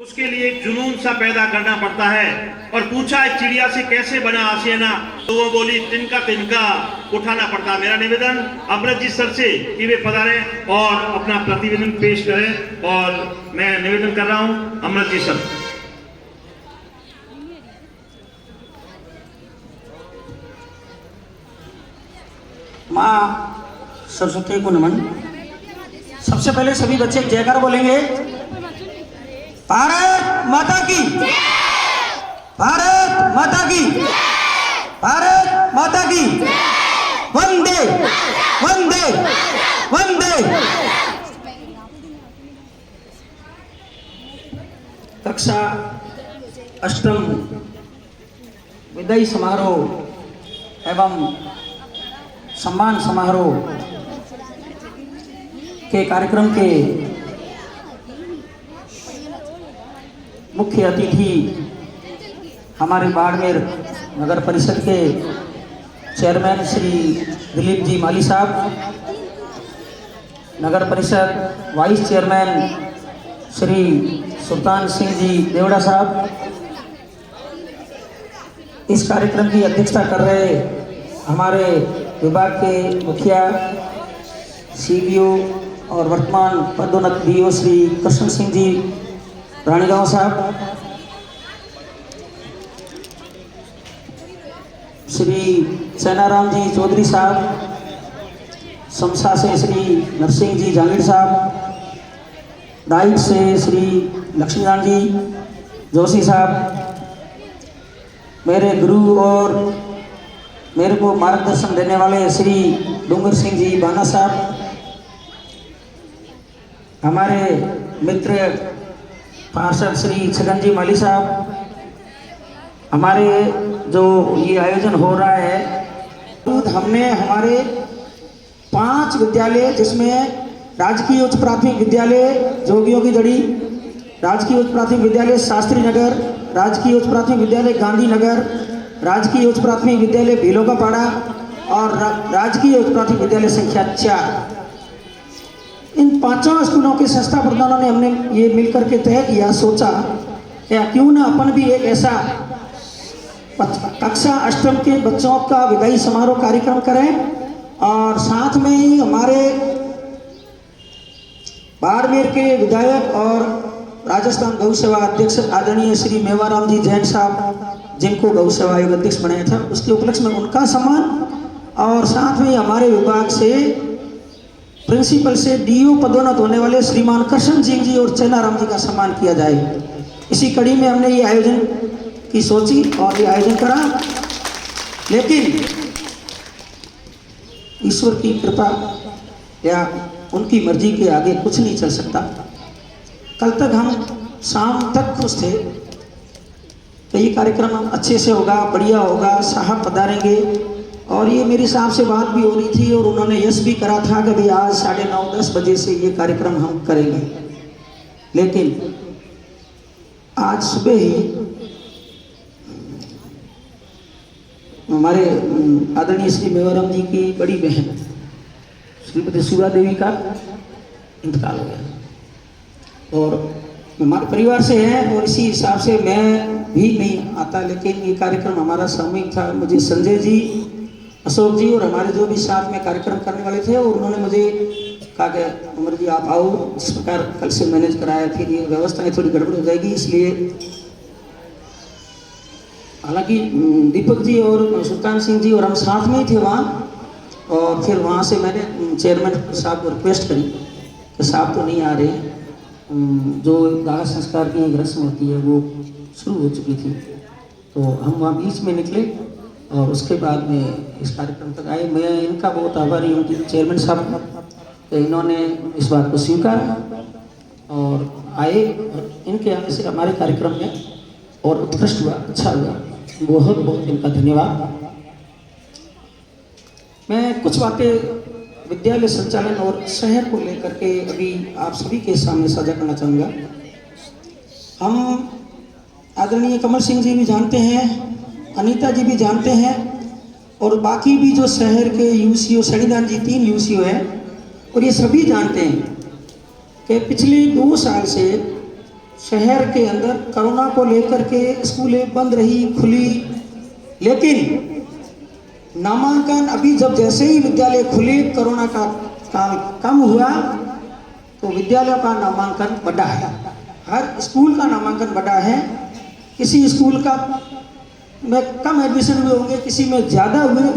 उसके लिए एक जुनून सा पैदा करना पड़ता है। और पूछा एक चिड़िया से कैसे बना आशियाना, तो वो बोली तिनका तिनका उठाना पड़ता। मेरा निवेदन अमृत जी सर से कि वे पधारे और अपना प्रतिवेदन पेश करें, और मैं निवेदन कर रहा हूं अमृत जी सर। माँ सरस्वती को नमन। सबसे पहले सभी बच्चे जयकार बोलेंगे। भारत माता की, भारत माता की, भारत माता की, वंदे वंदे वंदे। कक्षा अष्टम विदाई समारोह एवं सम्मान समारोह के कार्यक्रम के मुख्य अतिथि हमारे बाड़मेर नगर परिषद के चेयरमैन श्री दिलीप जी माली साहब, नगर परिषद वाइस चेयरमैन श्री सुल्तान सिंह जी देवड़ा साहब, इस कार्यक्रम की अध्यक्षता कर रहे हमारे विभाग के मुखिया सीबीओ और वर्तमान पदोन्नत बीओ श्री कृष्ण सिंह जी रानीगांव साहब, श्री सेनाराम जी चौधरी साहब, समसा से श्री नरसिंह जी जांगीर साहब, डाइट से श्री लक्ष्मीनारायण जी जोशी साहब, मेरे गुरु और मेरे को मार्गदर्शन देने वाले श्री डूंगर सिंह जी बाना साहब, हमारे मित्र पार्षद श्री छगन जी माली साहब, हमारे जो ये आयोजन हो रहा है, हमने हमारे 5 विद्यालय जिसमें राजकीय उच्च प्राथमिक विद्यालय जोगियों की जड़ी, राजकीय उच्च प्राथमिक विद्यालय शास्त्री नगर, राजकीय उच्च प्राथमिक विद्यालय गांधी नगर, राजकीय उच्च प्राथमिक विद्यालय भीलों का पाड़ा और राजकीय उच्च प्राथमिक विद्यालय संख्या 4, इन 5 स्कूलों के संस्था प्रधानों ने हमने ये मिलकर के तय किया, सोचा क्या क्यों ना अपन भी एक ऐसा कक्षा अष्टम के बच्चों का विदाई समारोह कार्यक्रम करें, और साथ में ही हमारे बाड़मेर के विधायक और राजस्थान गौ सेवा अध्यक्ष आदरणीय श्री मेवाराम जी जैन साहब, जिनको गौ सेवा आयोग अध्यक्ष बनाया था, उसके उपलक्ष्य में उनका सम्मान, और साथ में हमारे विभाग से प्रिंसिपल से डीओ पदोन्नत होने वाले श्रीमान कृष्ण सिंह जी और चेनाराम जी का सम्मान किया जाए। इसी कड़ी में हमने ये आयोजन की सोची और ये आयोजन करा, लेकिन ईश्वर की कृपा या उनकी मर्जी के आगे कुछ नहीं चल सकता। कल तक हम शाम तक खुश थे कि ये कार्यक्रम अच्छे से होगा, बढ़िया होगा, साहब पधारेंगे, और ये मेरी साहब से बात भी हो रही थी और उन्होंने यश भी करा था कि भाई आज 9:30-10 बजे से ये कार्यक्रम हम करेंगे। लेकिन आज सुबह ही हमारे आदरणीय श्री मेवाराम जी की बड़ी बहन श्रीमती सुधा देवी का इंतकाल हो गया, और हमारे परिवार से हैं और इसी हिसाब से मैं भी नहीं आता, लेकिन ये कार्यक्रम हमारा सामूहिक था। मुझे संजय जी, अशोक जी और हमारे जो भी साथ में कार्यक्रम करने वाले थे, और उन्होंने मुझे कहा कि अमर जी आप आओ, जिस प्रकार कल से मैनेज कराया, फिर ये व्यवस्थाएं थोड़ी गड़बड़ हो जाएगी, इसलिए हालांकि दीपक जी और सुल्तान सिंह जी और हम साथ में ही थे वहाँ, और फिर वहाँ से मैंने चेयरमैन साहब को रिक्वेस्ट करी कि साहब तो नहीं आ रहे, जो दाह संस्कार की एक रस्म होती है वो शुरू हो चुकी थी, तो हम वहाँ बीच में निकले और उसके बाद में इस कार्यक्रम तक आए। मैं इनका बहुत आभारी हूँ कि चेयरमैन साहब इन्होंने इस बात को स्वीकारा और आए, और इनके आने से हमारे कार्यक्रम में और उत्कृष्ट हुआ, अच्छा हुआ, बहुत बहुत इनका धन्यवाद। मैं कुछ बातें विद्यालय संचालन और शहर को लेकर के अभी आप सभी के सामने साझा करना चाहूँगा। हम आदरणीय कमल सिंह जी भी जानते हैं, अनीता जी भी जानते हैं, और बाकी भी जो शहर के यूसीओ शनिदान जी 3 यूसीओ हैं, और ये सभी जानते हैं कि पिछले 2 साल से शहर के अंदर कोरोना को लेकर के स्कूलें बंद रही, खुली, लेकिन नामांकन अभी जब जैसे ही विद्यालय खुले, कोरोना का काल कम हुआ तो विद्यालयों का नामांकन बढ़ा है। हर स्कूल का नामांकन बढ़ा है। किसी स्कूल का में कम एडमिशन हुए होंगे, किसी में ज़्यादा हुए,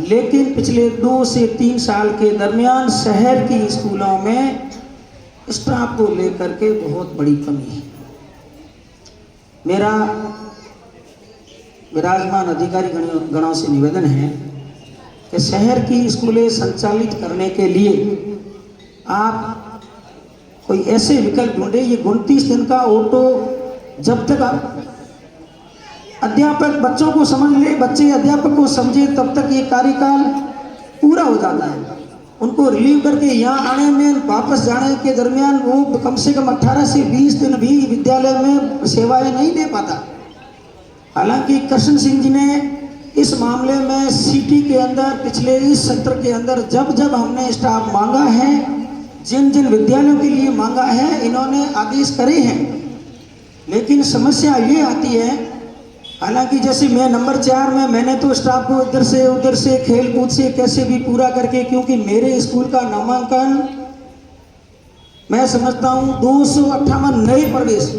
लेकिन पिछले 2 से 3 साल के दरमियान शहर की स्कूलों में स्टाफ को लेकर के बहुत बड़ी कमी है। मेरा विराजमान अधिकारी गणों से निवेदन है कि शहर की स्कूलें संचालित करने के लिए आप कोई ऐसे विकल्प ढूंढे। ये 29 दिन का ऑटो, जब तक आप अध्यापक बच्चों को समझ ले, बच्चे अध्यापक को समझे, तब तक ये कार्यकाल पूरा हो जाता है। उनको रिलीव करके यहाँ आने में, वापस जाने के दरमियान वो कम से कम 18 से 20 दिन भी विद्यालय में सेवाएं नहीं दे पाता। हालांकि कृष्ण सिंह जी ने इस मामले में सिटी के अंदर पिछले इस सत्र के अंदर जब जब हमने स्टाफ मांगा है, जिन जिन विद्यालयों के लिए मांगा है, इन्होंने आदेश करे हैं। लेकिन समस्या ये आती है, हालांकि जैसे मैं नंबर 4 में मैंने तो स्टाफ को इधर से उधर से खेल कूद से कैसे भी पूरा करके, क्योंकि मेरे स्कूल का नामांकन मैं समझता हूँ 258 नए प्रवेश,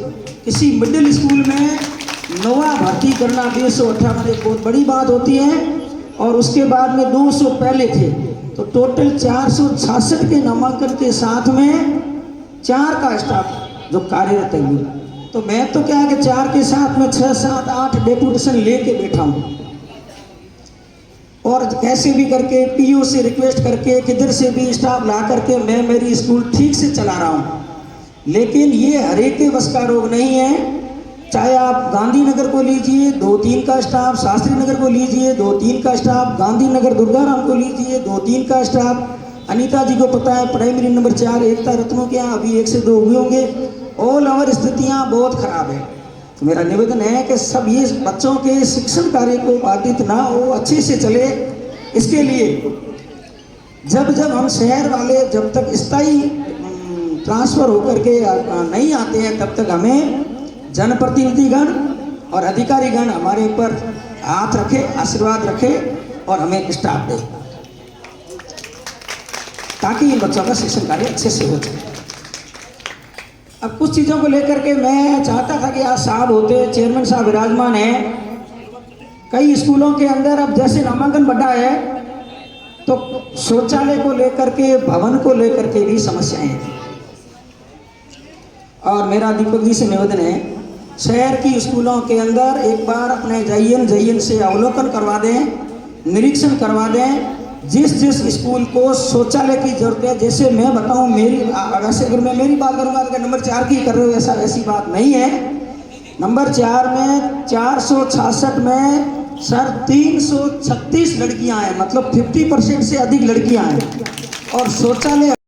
किसी मिडिल स्कूल में नवा भर्ती करना 258 एक बहुत बड़ी बात होती है, और उसके बाद में 200 पहले थे, तो टोटल 466 के नामांकन के साथ में 4 का स्टाफ जो कार्यरत है। तो मैं तो क्या है कि 4 के साथ में 6, 7, 8 डेपुटेशन लेके बैठा हूँ, और कैसे भी करके पीओ से रिक्वेस्ट करके किधर से भी स्टाफ ला करके मैं मेरी स्कूल ठीक से चला रहा हूँ। लेकिन ये हर एक के बस का रोग नहीं है। चाहे आप गांधीनगर को लीजिए 2-3 का स्टाफ, शास्त्री नगर को लीजिए 2-3 का स्टाफ, गांधीनगर दुर्गाराम को लीजिए 2-3 का स्टाफ। अनीता जी को पता है प्राइमरी नंबर 4 एकता रत्नों के यहाँ अभी 1 से 2 हुए होंगे। ऑल ओवर स्थितियाँ बहुत खराब है। तो मेरा निवेदन है कि सब ये बच्चों के शिक्षण कार्य को बाधित ना हो, अच्छे से चले। इसके लिए जब जब हम शहर वाले जब तक स्थायी ट्रांसफ़र होकर के नहीं आते हैं, तब तक हमें जनप्रतिनिधिगण और अधिकारीगण हमारे ऊपर हाथ रखे, आशीर्वाद रखे और हमें स्टाफ दे, ताकि इन बच्चों का शिक्षण कार्य अच्छे से हो जाए। अब कुछ चीज़ों को लेकर के मैं चाहता था कि आज साहब होते, चेयरमैन साहब विराजमान हैं। कई स्कूलों के अंदर अब जैसे नामांकन बढ़ा है, तो शौचालय को लेकर के, भवन को लेकर के भी समस्याएं हैं। और मेरा दीपक जी से निवेदन है, शहर की स्कूलों के अंदर एक बार अपने जयन से अवलोकन करवा दें, निरीक्षण करवा दें। जिस जिस स्कूल को शौचालय की जरूरत है, जैसे मैं बताऊं, मेरी वैसे अगर मैं मेरी बात करूँगा तो नंबर 4 की कर रहे हो, ऐसी बात नहीं है। नंबर 4 में 466 में सर 336 लड़कियां हैं, मतलब 50% से अधिक लड़कियां हैं, और शौचालय